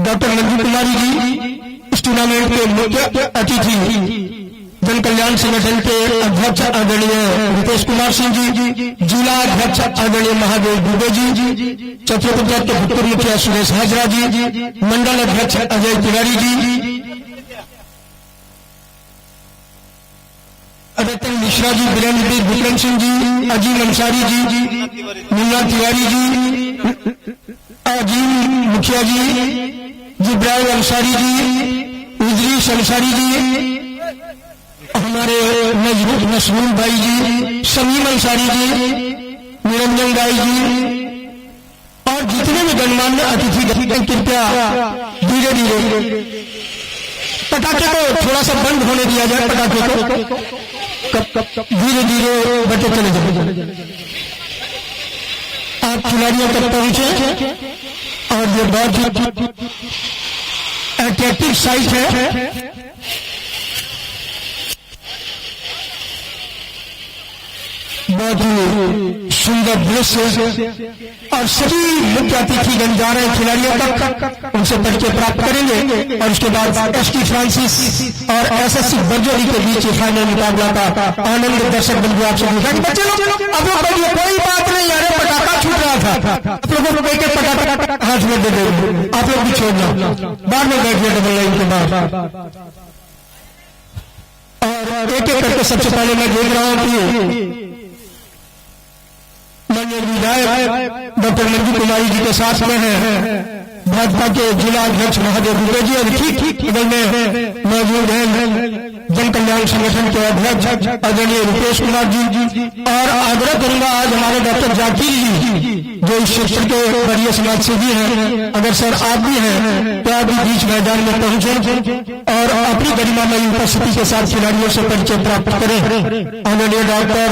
Doctor Manju Kumari ji इस tournament के मुख्य अतिथि जन कल्याण संगठन के अध्यक्ष आदरणीय रितेश कुमार सिंह जी, जिला अध्यक्ष आदरणीय महादेव दुबे जी, चौथे पंचायत के भूतपूर्व मुखिया सुरेश हाजरा जी, मंडल अध्यक्ष अजय तिवारी जी, रतन मिश्रा जी, वीरेंद्र विक्रम सिंह जी, अजीम अंसारी जी, मुन्ना तिवारी जी, अजीम मुखिया जी, जिब्राइल अंसारी जी, इदरीस अंसारी जी, हमारे नसरूल भाई जी, शमीम अंसारी जी, निरंजन भाई जी और जितने भी गणमान्य अतिथि कृपया धीरे धीरे पटाखे को थोड़ा सा बंद होने दिया जाए। पटाखे को धीरे धीरे बटे चले जाए। आप खिलाड़ियों तक पहुंचे और ये बहुत ही अट्रैक्टिव साइट है। बहुत ही सुंदर दृश्य और सभी मुख्य अतिथिगण जा रहे हैं खिलाड़ियों तक, उनसे परिचय प्राप्त करेंगे और उसके बाद एसटी फ्रांसिस और एसएससी बर्जोरी के बीच फाइनल मुकाबला का आनंद दर्शक बंधु आप सब दिखाएंगे। बच्चे लोग आप लोग कहिए कोई बात नहीं यार, पटाखा छूट रहा था, आप लोगों को एक पटाखा हाथ में दे देंगे, आप लोग भी छोड़ना, बाद में बैठिए डबल लाइन के बाद। और एक एक करके सबसे पहले मैं देख रहा हूँ कि माननीय विधायक डॉक्टर मंजू कुमारी जी के साथ में है भाजपा के जिला अध्यक्ष महादेव दुबे जी और ठीक बगल में मौजूद हैं जन कल्याण संगठन के अध्यक्ष आदरणीय रितेश कुमार जी और आग्रह करूंगा आज हमारे डॉक्टर जाकिर जी जो इस क्षेत्र के वरीय समाज सेवी हैं, अगर सर आप भी हैं तो आप भी बीच मैदान में पहुंचे और अपनी गरिमामयी उपस्थिति के साथ खिलाड़ियों से परिचय प्राप्त करें। आदरणीय डॉक्टर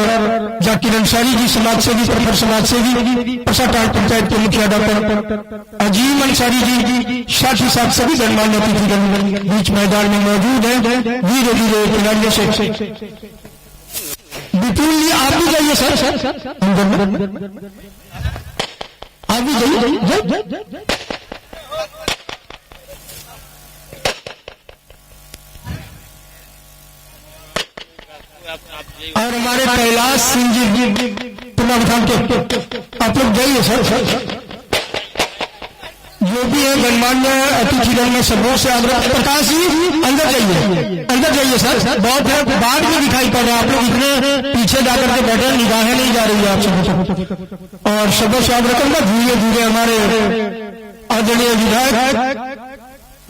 जाकिर अंसारी जी समाज सेवी, प्रखर समाज सेवी, परसाटाल पंचायत के मुखिया डॉक्टर अजीम अंसारी जी, साथ ही साथ सभी गणमान्य अतिथिगण बीच मैदान में मौजूद हैं। धीरे धीरे खिलाड़ियों से विपुल जी आप भी जाइए सर, आप भी जाइए। और हमारे कैलाश सिंह जी पुनर्धाम के आप लोग जाइए सर। जो भी है गणमान्य अतिथिगण में सबों से आग्रह, प्रकाश जी अंदर जाइए सर, बहुत है बाद में दिखाई पड़ रहा है, आप लोग इतने पीछे जाकर के बैठे, निगाहें नहीं जा रही है आप सबको। और सबों से आग्रह करूंगा धीरे धीरे हमारे आदरणीय विधायक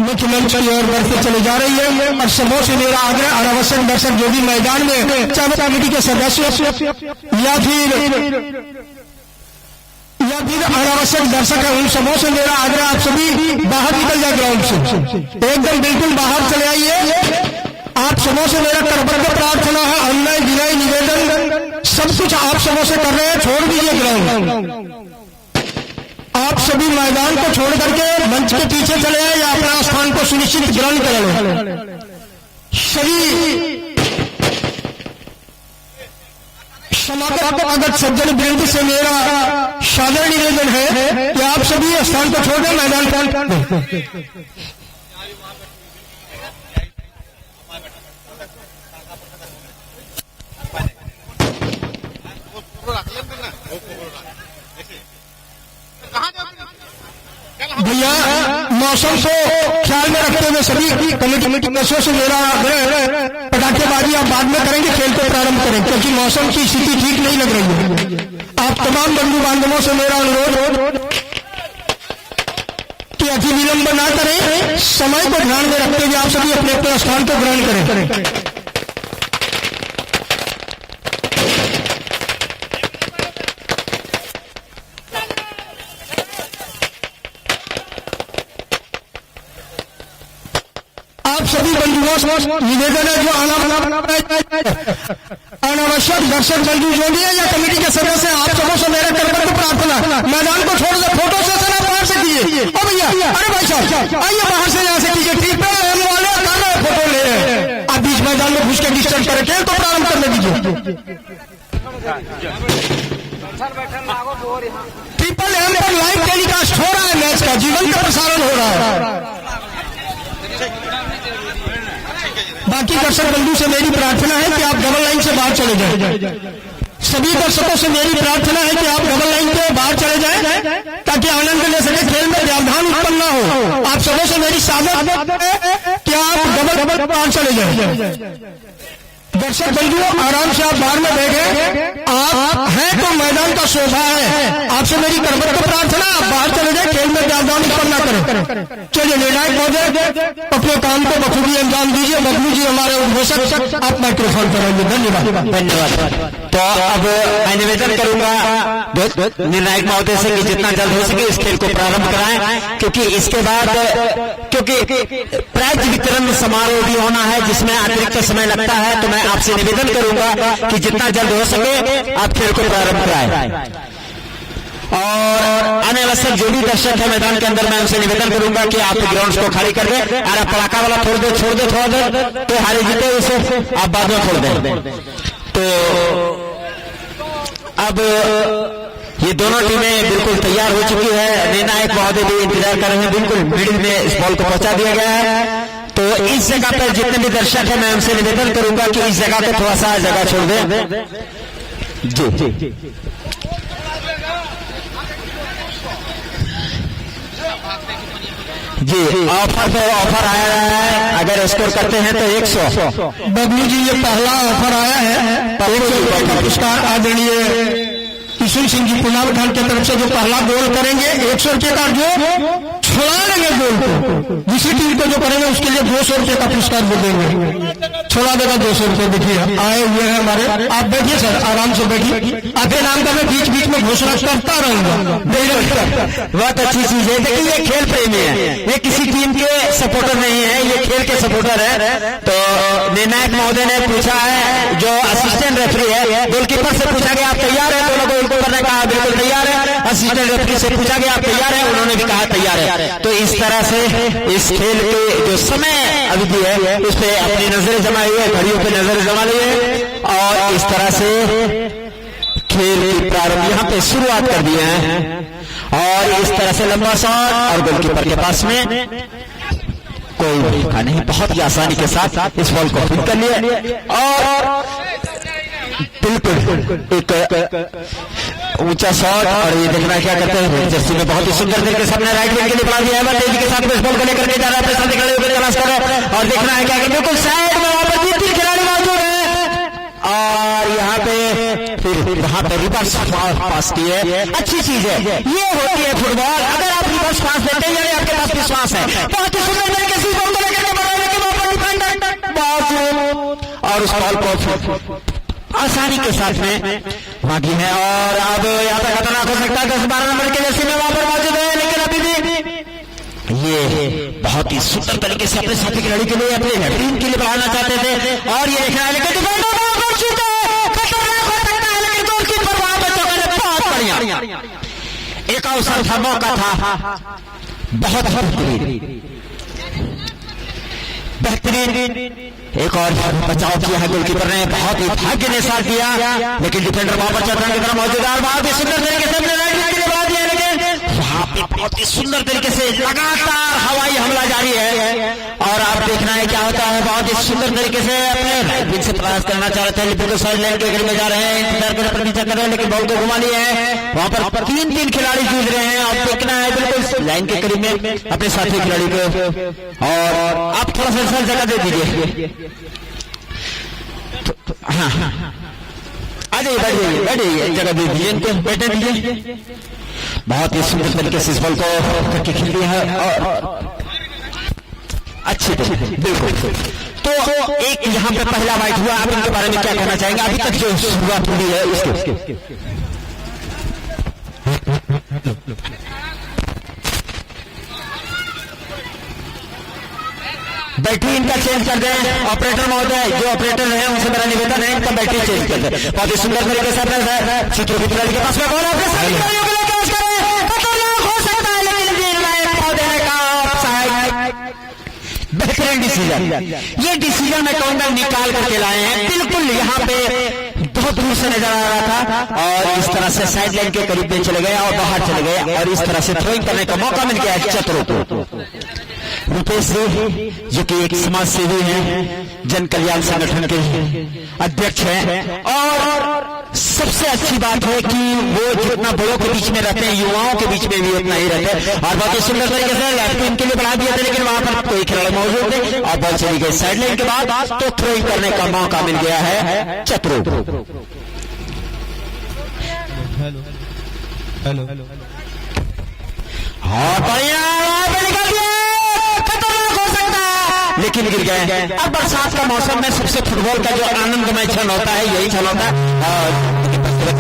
मुख्यमंत्री की ओर बढ़ते चले जा रही है और सबों से मेरा आग्रह अनावश्यक दर्शक जो भी मैदान में चाहे कमेटी के सदस्य या फिर अनावश्यक दर्शक है, उन सबों से मेरा आग्रह आप सभी बाहर निकल जाए, ग्राउंड से एकदम बिल्कुल बाहर चले आइए। आप सबों से मेरा कर्तव्य प्रार्थना है, अन्याय विनय निवेदन सब कुछ आप सबों से कर रहे हैं, छोड़ दीजिए ग्राउंड। आप सभी मैदान को छोड़ करके मंच के पीछे चले आए या अपना स्थान को सुनिश्चित ग्रहण करें। सभी समागत सज्जन वृंद से मेरा सादर निवेदन है कि आप सभी स्थान को छोड़ दें, मैदान पर भैया मौसम को ख्याल में रखते हुए सभी कमेटी सदस्यों से मेरा आग्रह पटाखेबाजी आप बाद में करेंगे, खेल को प्रारंभ करें क्योंकि मौसम की स्थिति ठीक नहीं लग रही है। आप तमाम बंधु बांधवों से मेरा अनुरोध कि अति विलंब ना करें, समय को ध्यान में रखते हुए आप सभी अपने अपने स्थान को ग्रहण करें। आप सभी बंधुओं से निवेदन है जो अनावश्यक दर्शक बंधु जो भी है या कमेटी के सदस्य आप सबों से मेरा कर्तव्य प्रार्थना, मैदान को छोड़ दे, फोटो सेशन आप बाहर से कीजिए। ओ भैया, अरे भाई साहब आइए बाहर से यहाँ से कीजिए, ठीक है हम वाले फोटो ले रहे हैं, आप बीच मैदान में घुस के डिस्टर्ब करें, खेल तो प्रारंभ करने दीजिए। ट्रिपल एम पर लाइव टेलीकास्ट हो रहा है, मैच का जीवन का प्रसारण हो रहा है। बाकी दर्शक बंधु से मेरी प्रार्थना है कि आप डबल लाइन से बाहर चले जाएं। सभी दर्शकों से मेरी प्रार्थना है कि आप डबल लाइन के बाहर चले जाएं ताकि आनंद ले सके, खेल में व्यवधान उत्पन्न न हो। आप सबों से मेरी सादत है कि आप डबल बाहर चले जाएं। दर्शक बंधुओं, आराम से आप बाहर में बैठे, आप हैं तो मैदान का शोभा है। आपसे मेरी करबद्ध प्रार्थना, आप बाहर चले जाए, खेल में व्यवधान उत्पन्न न करें। चलिए निर्णायक महोदय अपने काम को बखूबी अंजाम दीजिए। बबलू जी हमारे उद्घोषक, आप माइक्रोफोन करेंगे। धन्यवाद। धन्यवाद। तो अब मैं निवेदन करूंगा निर्णायक महोदय से कि जितना जल्द हो सके इस खेल को प्रारंभ कराएं, क्योंकि इसके बाद प्राइज वितरण समारोह भी होना है जिसमें अतिरिक्त समय लगता है। तो मैं आपसे निवेदन करूंगा कि जितना जल्द हो सके आप खेल को प्रारंभ कराएं। और आने आवश्यक जो भी दर्शक है मैदान के अंदर, मैं उनसे निवेदन करूंगा कि आप ग्राउंड को खाली कर दें। अरे पटाखा वाला छोड़ दे थोड़ा देर, तो हारे जीते उसे आप बाद में छोड़ दें। तो अब ये दोनों टीमें बिल्कुल तैयार हो चुकी है। निर्णायक महोदय भी इंतजार कर रहे हैं। बिल्कुल मिडिल में इस बॉल को पहुंचा दिया गया है। तो इस जगह पर जितने भी दर्शक हैं मैं उनसे निवेदन करूंगा कि इस जगह पे थोड़ा सा जगह छोड़ दें। जी जी ऑफर आया है। अगर स्कोर करते हैं तो 100। बबलू जी, ये पहला ऑफर आया है। 100 रुपये का पुरस्कार आदरणीय किशोर सिंह जी पुनाव खान की तरफ से जो पहला गोल करेंगे 100 रुपये का, जो छुड़ा लेंगे गोल को, जिसी टीम को जो करेंगे उसके लिए 200 रुपये का पुरस्कार वो देंगे। छोड़ा देगा 200 रुपये। देखिए आए हुए हैं हमारे। आप बैठिए सर, आराम से बैठिए। आपके नाम का मैं बीच बीच में घोषणा करता रहूंगा। बहुत अच्छी चीज है। देखिए ये खेल प्रेमी है, ये किसी टीम के सपोर्टर नहीं है, ये खेल के सपोर्टर है। तो निर्णायक महोदय ने पूछा है, जो असिस्टेंट रेफरी है, गोलकीपर से पूछा गया आप तैयार है? दोनों गोलकीपर ने कहा बिल्कुल तैयार है। असिस्टेंट रेफरी से पूछा गया आप तैयार है? उन्होंने भी कहा तैयार है। तो इस तरह से इस खेल के जो समय अवधि है उस पर अपनी नजरें जमाई है, घड़ियों पे नजर जमा ली है और इस तरह से खेल की प्रारंभ यहाँ पे शुरुआत कर दिए हैं। और इस तरह से लंबा शॉट और गोलकीपर के पास में कोई धोखा नहीं, बहुत ही आसानी के साथ इस बॉल को फिट कर लिए और बिल्कुल एक ऊंचा शॉट। और ये देखना क्या करते हैं, जर्सी में बहुत ही सुंदर तरीके से अपने राइट विंग के लिए बढ़ा दिया है। तेजी के साथ इस बॉल को लेकर के जा रहा है, खड़े होकर तलाश कर रहा है और देखना है क्या बिल्कुल साइड में वहां पर 3 खिलाड़ी मौजूद है और यहाँ पे फिर वहां पर रिवर्स पास की है। अच्छी चीज है, ये होती है फुटबॉल। अगर आप रिवर्स पास देते हैं यानी आपके पास विश्वास है, बहुत ही सुंदर तरीके से बॉल को लेकर और उस बॉल को आसानी के साथ में भागी है। और अब यहाँ पे खतरनाक हो सकता है 10-12 नंबर के जर्सी में वहां पर मौजूद है, लेकिन अभी भी ये बहुत ही सुंदर तरीके से अपने साथी खिलाड़ी के लिए, अपने टीम के लिए बढ़ाना चाहते थे और ये देखना है लेकिन खतरनाक हो सकता है, लेकिन गोलकीपर वहां पर तो बहुत बढ़िया एक अवसर था, मौका था, बहुत बेहतरीन एक और बचाव किया है गोलकीपर ने, बहुत ही भाग्य ने साथ दिया, लेकिन डिफेंडर वहां पर चतुराई की तरफ मौजूद है। बहुत ही सुंदर तरीके से अपने राइट विंग के लिए बढ़ा दिया, लेकिन वहां पे बहुत ही सुंदर तरीके से लगातार हवाई हमला जारी है और आप देखना है क्या होता है। बहुत ही सुंदर तरीके से अपने राइट विंग से प्रयास करना चाह रहे थे, बिल्कुल साइड लाइन के करीब में जा रहे हैं, इंतजार कर प्रतीक्षा कर रहे हैं, लेकिन बॉल को घुमा लिया है। वहां पर 3 खिलाड़ी जूझ रहे हैं और देखना है बिल्कुल लाइन के करीब में अपने साथी खिलाड़ी को, और आप थोड़ा सा जगह दे दीजिए। हाँ आ जाइए, बैठ जाइए, जगह दे दीजिए इनको, बैठने दीजिए। बहुत ही सुंदर तरीके से इस बॉल को करके खेल दिया है और अच्छी तरीके बिल्कुल। तो एक यहाँ पे पहला वाइट हुआ, आप इनके बारे में क्या कहना चाहेंगे? अभी तक जो शुरुआत हुई है उसके बैटरी इनका चेंज कर दें ऑपरेटर महोदय, जो ऑपरेटर है उनसे मेरा निवेदन है इनका बैटरी चेंज कर दें। बहुत ही सुंदर तरीके से चित्र के पास में बॉल आपके साथ हो सकता है, लेकिन महोदय ने कहा बेहतरीन डिसीजन। ये डिसीजन मैं कहूंगा निकाल करके लाए हैं, बिल्कुल यहाँ पे बहुत दूर से नजर आ रहा था और इस तरह से साइड लाइन के करीब में चले गए और बाहर चले गए और इस तरह से थ्रोइंग करने का मौका मिल गया चतुरों को। रुपेश जी जो कि एक समाज सेवी हैं, जन कल्याण संगठन के अध्यक्ष हैं, और सबसे अच्छी बात है कि वो जितना बड़ों के बीच में रहते हैं, युवाओं के बीच में भी उतना ही रहते हैं। और बहुत ही सुंदर तरीके से लेफ्ट टीम के लिए बढ़ा दिया था, लेकिन वहां पर कोई खिलाड़ी मौजूद थे और बॉल चली गई साइड लाइन के बाद, तो थ्रोइंग करने का मौका मिल गया है चतुर। हाँ बढ़िया निकल गया, खतरनाक हो सकता है, लेकिन गिर गए। अब बरसात का मौसम में सबसे फुटबॉल का जो आनंदमय क्षण होता है यही क्षण होता है।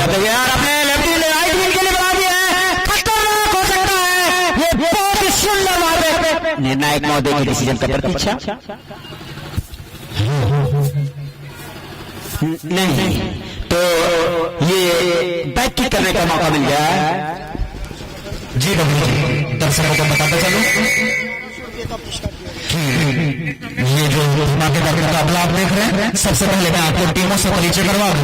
और यार अपने लेफ्ट राइट विंग के लिए बना दिया है, खतरनाक हो सकता है, ये बहुत ही सुंदर मार। निर्णायक महोदय की डिसीजन का प्रतीक्षा नहीं, तो ये बैक किक करने का मौका मिल गया है। जी दर्शकों को बताते चलो ये जो धमाकेदार मुकाबला आप देख रहे हैं, सबसे पहले मैं आपको टीमों से परिचय करवा दूं।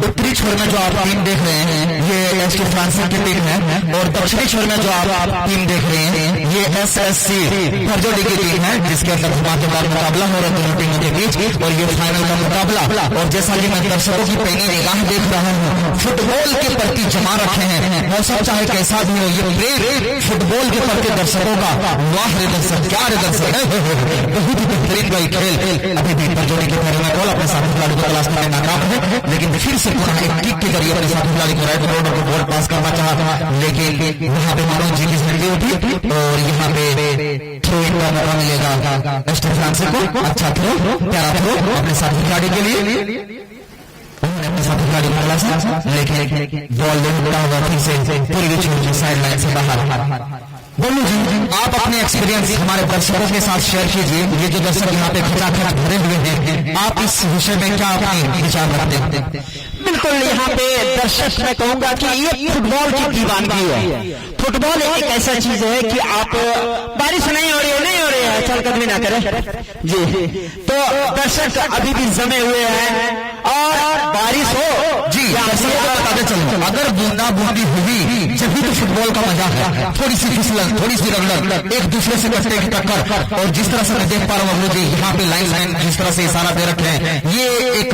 उत्तरी छोर में जो आप टीम देख रहे हैं ये एसटी फ्रांसिस की टीम है, और दक्षिणी छोर में जो आप टीम देख रहे हैं ये एसएससी फरजोड़ी की टीम है, जिसके अंदर धमाकेदार मुकाबला हो रहा है दोनों टीमों के बीच, और ये फाइनल का मुकाबला। और जैसा कि मैं दर्शकों की पहली निगाह देख रहा हूँ, फुटबॉल के प्रति जमा रखे हैं मौसम, चाहे कैसा भी हो, ये प्रेम फुटबॉल के प्रति दर्शकों का। वाह रे दर्शक, क्या रे दर्शक, बहुत ही बेहतरीन भाई खेल। अभी भी फरजोड़ी के पैर में बॉल अपने साथी खिलाड़ी को तलाश करने नाकाम है, लेकिन फिर से पुनः एक किक के जरिए अपने साथी खिलाड़ी को राइट रोड को बॉल पास करना चाहा, लेकिन वहां पे मनोज जी की जिंदगी उठी, और यहाँ पे थ्रो इन का मौका मिलेगा एसटी फ्रांसिस को। अच्छा थ्रो, प्यारा थ्रो अपने साथी खिलाड़ी के लिए, अपने साथी खिलाड़ी को तलाशा, लेकिन बॉल उड़ा हुआ फिर से पूरी छोटी साइड लाइन से बाहर। बोलू जी, आप अपने एक्सपीरियंस हमारे दर्शकों के साथ शेयर कीजिए। ये जो दर्शक यहाँ पे खचाखच भरे हुए हैं, आप इस विषय में क्या अपने विचार रखते हैं? बिल्कुल, यहाँ पे दर्शक मैं कहूंगा कि ये फुटबॉल की दीवानगी है। फुटबॉल एक ऐसा चीज है कि आप बारिश नहीं हो रही है चलकदमी ना करें जी, तो दर्शक अभी भी जमे हुए हैं, और बारिश हो जी, दर्शकों को बताते चलो, अगर बूंदा बूंदी हुई जब तो फुटबॉल का मजा है। थोड़ी सी फिसलन, थोड़ी सी रगड़, एक दूसरे से कटने की टक्कर, और जिस तरह से मैं देख पा रहा हूँ जी यहाँ पे लाइन जिस तरह से इशारा दे रखे हैं, ये एक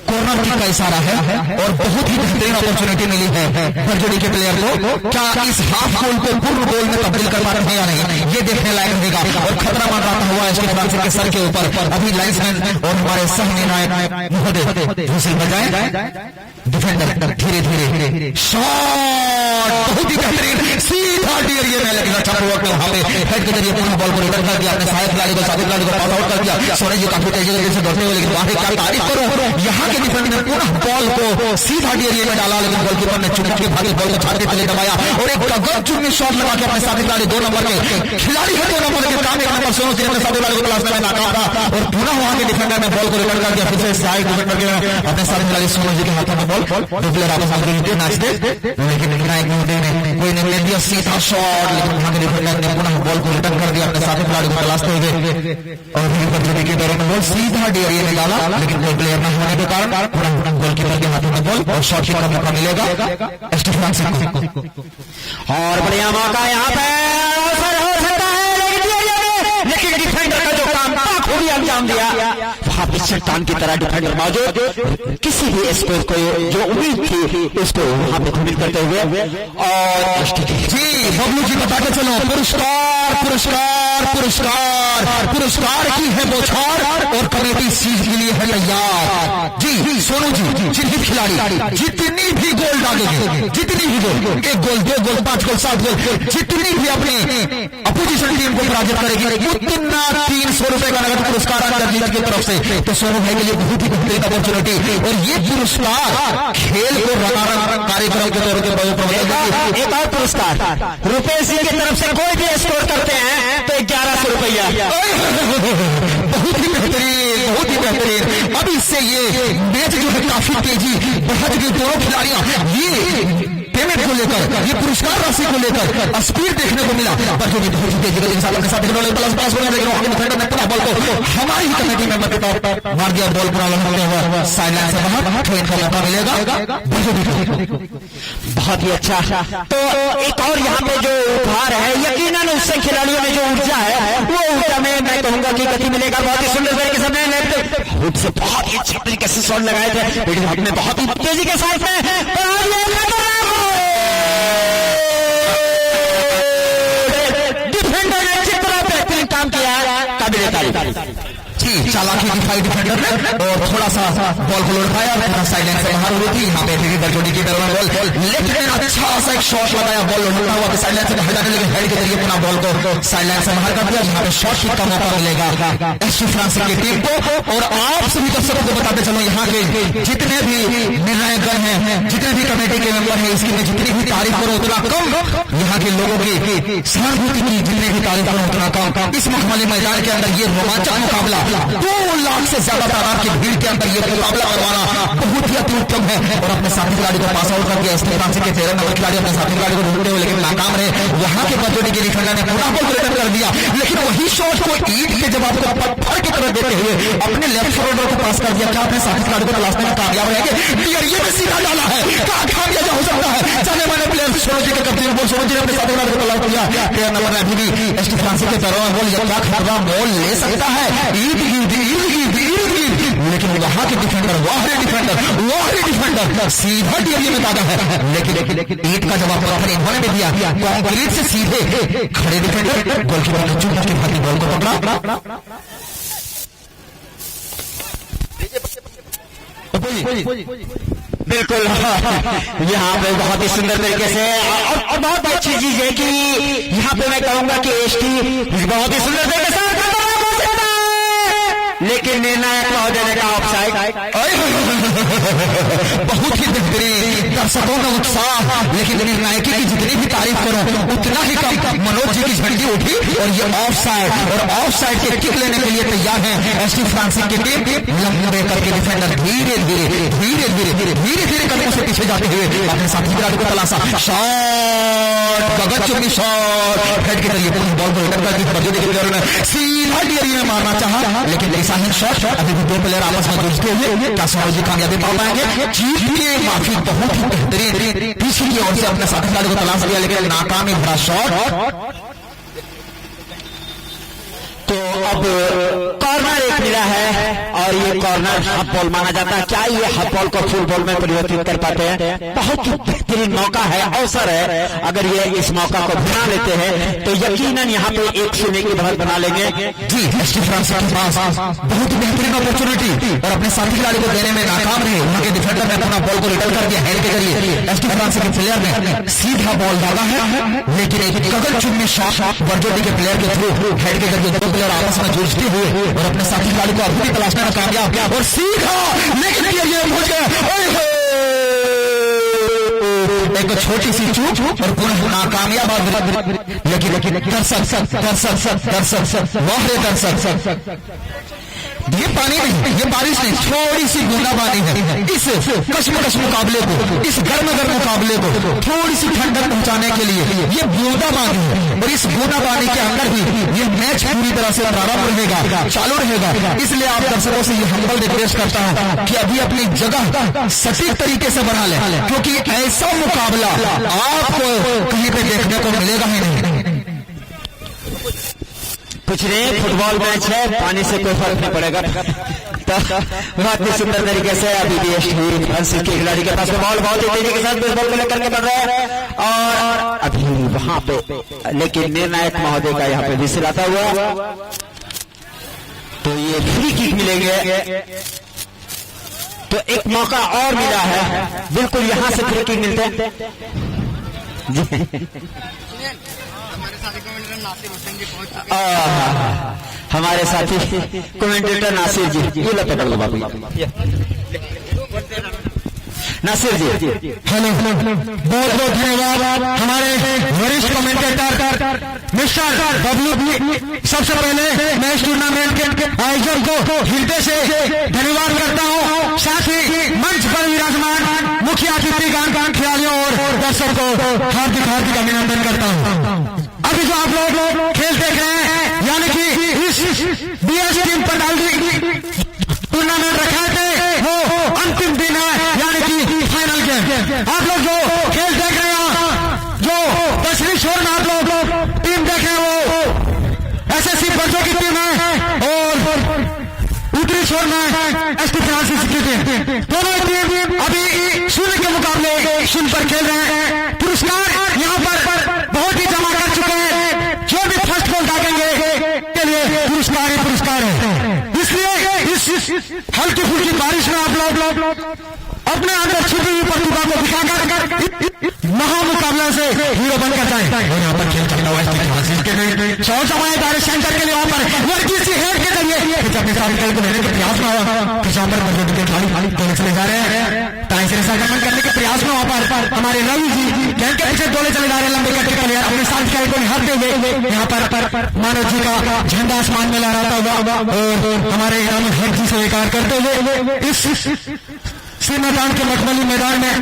कॉर्नर किक का इशारा है, और बहुत ही बेहतरीन अपॉर्चुनिटी मिली है फरजोड़ी के प्लेयर को। क्या इस हाफ गोल को पूर्ण गोल में तब्दील कर पाते हैं या नहीं, ये देखने लायक रहेगा। और खतरा मंडराता हुआ एसटी फ्रांसिस के सर के ऊपर अभी लाइन्समैन और हमारे सह निर्णायक महोदय व्हिसिल बजाएं। डिफेंडर धीरे धीरे शॉट, बहुत ही बेहतरीन सीधा एरिया में लगेगा चारों वक्त, वहां पे हेड के जरिए पूरा बॉल को रिटर्न कर दिया, अपने साथी खिलाड़ी को पास आउट कर दिया। सोने जी काफी तेजी से दौड़ते हुए, लेकिन वहां क्या तारीफ करो, यहाँ के डिफेंडर ने पूरा बॉल को सीधा एरिया में डाला, लेकिन गोलकीपर ने चुटकी के भागे बॉल को छाती तले दबाया, और एक गजब चुन्नी शॉट लगा के अपने साथी खिलाड़ी 2 नंबर के खिलाड़ी है, 2 नंबर के काम करने पर सोनू जी अपने साथी खिलाड़ी को तलाश में नाकाम था, और पुनः वहां के डिफेंडर ने बॉल को रिटर्न कर दिया। फिर से साइड डिफेंडर के अपने साथी खिलाड़ी सोनू जी के हाथों में बॉल, दो प्लेयर आपस में नाच दे, लेकिन निर्णायक महोदय ने कोई ने ले दिया सीधा शॉट, लेकिन वहां के डिफेंडर ने पुनः बॉल को रिटर्न कर दिया अपने साथी खिलाड़ी को तलाशते हुए, और फरजोड़ी के पैरों में बॉल सीधा एरिया में डाला, लेकिन कोई प्लेयर न होने के कारण पुनः गोलकीपर के हाथों में बॉल, और शॉट का मौका मिलेगा एसटी फ्रांसिस को। और बढ़िया मौका यहाँ पे अवसर हो सकता है, लेकिन डिफेंडर का जो काम खूबी अंजाम दिया, वहां पे चट्टान की तरह डिफेंडर मौजूद, किसी भी स्कोर को जो उम्मीद थी उसको वहां पे धूमिल करते हुए। और जी बबलू जी बताते चलो, पुरस्कार पुरस्कार पुरस्कार पुरस्कार की है बौछार, और कमेटी इस चीज के लिए है तैयार। जी सोनू जी, जितनी खिलाड़ी जितनी भी गोल डालेंगे, जितनी भी गोल, 1 गोल 2 गोल 5 गोल 7 गोल, जितनी भी अपनी अपोजिशन टीम को पराजित करेगी, उतना 300 रुपए का नगद पुरस्कार अंतर्जीत की तरफ से। तो सोनू भाई के लिए बहुत ही बेहतरीन अपॉर्चुनिटी, और ये पुरस्कार खेल को रंगारंग कार्यक्रम के तौर पर। एक और पुरस्कार रुपेश जी की तरफ से, कोई भी स्कोर करते हैं तो 1100 रुपया। बहुत ही बेहतरीन, बहुत ही बेहतरीन। अब इससे ये मैच जो है काफी तेजी बढ़ गई, दोनों खिलाड़ियां ये पेमेंट को लेकर, ये पुरस्कार राशि को लेकर स्पीड देखने को मिला, पर जो भी बहुत ही तेजी के साथ प्लस होने लगे, डिफेंडर ने पूरा बॉल को हमारी ही कमेटी में मार दिया, बॉल पूरा हुआ साइडलाइन से बाहर, ट्रेन का मौका मिलेगा। बहुत ही अच्छा। तो एक और यहाँ पे जो उपहार है, यकीनन उससे खिलाड़ियों में जो ऊर्जा है वो कहूंगा कि गति मिलेगा। बहुत ही सुंदर तरीके से लेफ्ट हुक से बहुत ही अच्छे तरीके से शॉट लगाए थे, लेकिन हमने बहुत ही तेजी के साथ डिफेंडर ने अच्छी तरह बेहतरीन काम किया, काबिल तारीफ। जी, चालाकी दिखाई डिफेंडर ने और थोड़ा सा बॉल को लौटाया, साइडलाइन से बाहर हुई थी। यहाँ पे बरजोड़ी की तरफ बॉल लेफ्ट ने अच्छा सा एक शॉट लगाया, बॉल लौटा हुआ साइडलाइन से हटाने लगे, हेड के जरिए पुनः बॉल को साइडलाइन से बाहर कर दिया। यहाँ पे शॉट शूट का मौका मिलेगा एसटी फ्रांस की टीम को। और आप सभी दर्शकों को बताते चलो, यहाँ के जितने भी निर्णायक गण हैं, जितने भी कमेटी के मेंबर हैं, इसकी जितनी भी तारीफ करो उतना कम, यहाँ के लोगों की सहानुभूति की जितने भी तारीफ करो उतना कम। इस मखमली मैदान के अंदर ये रोमांचक मुकाबला 2 लाख से ज्यादा तादाद की भीड़ के अंदर ये मुकाबला करवाना बहुत ही अति उत्तम है। और अपने साथी खिलाड़ी को पास आउट कर दिया, इसके फ्रांस के 13 नंबर खिलाड़ी अपने साथी खिलाड़ी को ढूंढते हुए लेकिन नाकाम रहे। वहां के बरजोड़ी के डिफेंडर ने पूरा बॉल रिटर्न कर दिया, लेकिन वही शॉट को ईट के जवाब को पत्थर की तरह देते हुए अपने लेफ्ट फॉरवर्डर को पास कर दिया। क्या अपने साथी खिलाड़ी को तलाशने में कामयाब रहेंगे? ये भी सीधा डाला है, क्या कामयाब हो सकता है? जाने माने प्लेयर सोनू जी के कप्तान बोल सोनू जी ने अपने साथी खिलाड़ी को तलाश किया। 13 नंबर ने अभी भी एसटी फ्रांस के पैरों में बॉल क्या खतरा बॉल ले सकता है, लेकिन वहां के डिफेंडर वाहरे डिफेंडर सीधा डीएलए में दागा है। लेकिन ईट का जवाब पत्थर इन्होंने भी दिया, कंक्रीट से सीधे खड़े डिफेंडर गोलकीपर ने चुप के भागी बॉल को पकड़ा। बिल्कुल यहाँ पे बहुत ही सुंदर तरीके से और बहुत अच्छी चीज है कि यहाँ पे मैं कहूंगा कि एसटी बहुत ही सुंदर तरीके से, लेकिन निर्णायक महोदय ने कहा ऑफसाइड। बहुत ही बेहतरीन दर्शकों का उत्साह, लेकिन निर्णायक की जितनी भी तारीफ करो उतना ही कम। मनोज जी की झंडी उठी और ये ऑफसाइड और ऑफसाइड के किक लेने के लिए तैयार है एसटी फ्रांस की टीम। लंबे करके डिफेंडर धीरे धीरे कदमों से पीछे जाते हुए अपने साथी खिलाड़ी को तलाशा, शॉट गगनचुंबी शॉट हेड के जरिए बॉल को रिटर्न कर दी। बरजोड़ी के प्लेयर ने सीधा डीएलए में मारना चाहा, लेकिन शाहीन शॉट अभी भी 2 प्लेयर आपस में जूझते हुए क्या सोनू जी कामयाबी पा पाएंगे? जीत के माफी बहुत ही बेहतरीन पीछे की ओर से अपने साथी खिलाड़ी को तलाश किया, लेकिन नाकामी भरा शॉट। तो अब कॉर्नर एक मिला है और ये कॉर्नर हाफ बॉल माना जाता है। क्या ये हाफ बॉल को फुल बॉल में परिवर्तित कर पाते हैं? बहुत ही बेहतरीन मौका है, अवसर है। अगर ये इस मौका को बना लेते हैं तो यकीनन यहाँ पे 1 शून्य की बढ़त बना लेंगे। जी, एसटी फ्रांस के पास बहुत बेहतरीन अपॉर्चुनिटी और अपने साथी खिलाड़ी को देने में नाकाम रहे। वहां के डिफेंडर ने अपना बॉल को रिटर्न कर दिया हेड के जरिए। एसटी फ्रांस के प्लेयर ने सीधा बॉल डाला है, लेकिन एक गगनचुंबी शॉट बरजोड़ी के प्लेयर के थ्रू हेड के जरिए आपस में जूझते हुए और अपने साथी खिलाड़ी को अभी तलाशने में कामयाब और सीधा, लेकिन ये पहुंच गया। एक छोटी सी चूक और पुनः नाकामयाब, लेकिन दर्शक वाहरे दर्शक ये पानी नहीं, ये बारिश नहीं, थोड़ी सी बूंदाबांदी है। इस कश्मकश मुकाबले को, इस गर्म मुकाबले को थोड़ी सी ठंडक पहुंचाने के लिए ये बूंदाबांदी है। और इस बूंदाबांदी के अंदर ही ये मैच पूरी तरह से प्रारंभ रहेगा, चालू रहेगा। इसलिए आप दर्शकों से ये हम्बल रिक्वेस्ट करता हूं कि अभी अपनी जगह सटीक तरीके से बना लें, क्योंकि ऐसा मुकाबला आपको कहीं पे देखने को मिलेगा ही नहीं। कुछ नहीं, फुटबॉल मैच है, पानी से कोई फर्क नहीं पड़ेगा। तो बहुत ही सुंदर तरीके से अभी भी एसटी फ्रांस के खिलाड़ी के पास बॉल बहुत ही तेजी के साथ बॉल को लेकर के बढ़ रहा है और अभी वहां पे, लेकिन निर्णायक महोदय का यहाँ पे विसिल आता हुआ तो ये फ्री किक मिलेंगे। तो एक मौका और मिला है, बिल्कुल यहाँ से फ्री किक मिलते हैं। हमारे साथी कमेंटेटर नासिर जी, ये लो पकड़ लो बाबू। नासिर जी हेलो, बहुत बहुत धन्यवाद हमारे वरिष्ठ कमेंटेटर मिस्टर बबलू। सबसे पहले मैं इस टूर्नामेंट के आयोजन को हृदय से धन्यवाद करता हूँ, साथ ही मंच पर विराजमान मुख्य अतिथिगण खिलाड़ियों और दर्शकों को हार्दिक अभिनंदन करता हूँ। अभी जो आप लोग खेल देख रहे हैं, यानी कि इस बीएस टीम पर टूर्नामेंट रखा थे, वो अंतिम दिन है, यानी कि फाइनल गेम। आप लोग जो खेल देख रहे हैं, जो दसवीं शोर में आप लोग टीम देख रहे हैं, वो एसएससी बच्चों की टीम है की टीम, दोनों ही टीम अभी शून्य के मुकाबले शून्य पर खेल रहे हैं। पुरस्कार यहाँ पर बहुत ही जमा कर चुके हैं। जो भी फर्स्ट बॉल दागेंगे के लिए पुरस्कार ही पुरस्कार है। इसलिए इस हल्की फुल्की बारिश में आप लोग अपने अंदर छिपी हुई प्रतिभा को दिखाकर महामुकाबला से हीरो बनकर जाए। और यहाँ पर खेल चलता हुआ शौर समय डायरेक्ट सेंटर के लिए वहां पर वर्गी सी हेड के जरिए अपने साथ खेल को लेने के प्रयास में दौड़े चले जा रहे हैं। टाइम से संक्रमण करने के प्रयास में वहां पर हमारे रवि जी गेंद के पीछे दौड़े चले जा रहे हैं। लंबे कट के प्लेयर अपने साथ खेल को निहारते हुए यहाँ पर मानव जी का झंडा आसमान में लहराता हुआ और हमारे इनाम हर जी से स्वीकार करते हुए इस मैदान के मखमली मैदान में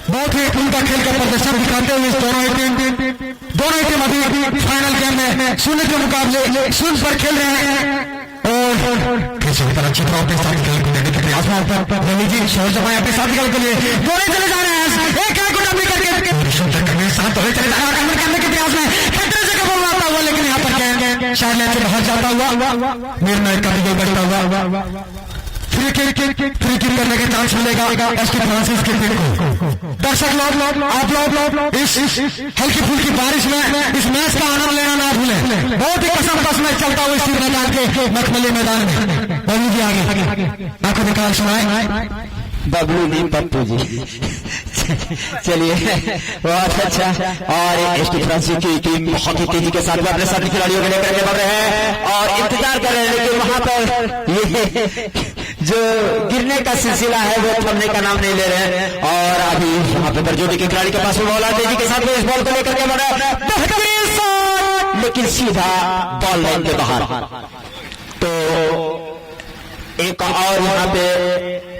बहुत ही उनका खेल का प्रदर्शन दिखाते हुए दोनों ही टीम अभी फाइनल गेम में शून्य के मुकाबले शून्य पर खेल रहे हैं। और अच्छी तरह अपने साथ खेल को लेने के प्रयास में रवि जी शोर जमाए अपने साथ खेल के लिए दौड़े चले जा रहे हैं। एक को डबली करके साथ दौड़े चले जा रहे हैं करने के प्रयास में खतरे से कबूल आता हुआ, लेकिन यहाँ पर शायद लाइन से बाहर जाता हुआ निर्णय का विजय बढ़ता हुआ फ्री किक करने के चांस मिलेगा एसटी फ्रांसिस की टीम को। दर्शक लोग आप लोग इस हल्की फुल्की बारिश में इस मैच का आनंद लेना ना भूलें। बहुत ही कसम मैच चलता हुआ इस मैदान के मखमली मैदान में। बबलू जी आगे आंखों निकाल सुनाए। बबलू नहीं पप्पू जी। चलिए बहुत अच्छा। और एसटी फ्रांसिस की टीम बहुत ही तेजी के साथ अपने साथी खिलाड़ियों को लेकर के बढ़ रहे हैं और इंतजार कर रहे हैं, लेकिन वहां पर ये जो गिरने का सिलसिला है वो थमने का नाम नहीं ले रहे हैं। और अभी वहां पे बरजोड़ी के खिलाड़ी के पास में बॉल है, तेजी के साथ में इस बॉल को लेकर के बढ़ा बेहतरीन शॉट, लेकिन सीधा बॉल लाइन के बाहर। तो एक और यहाँ पे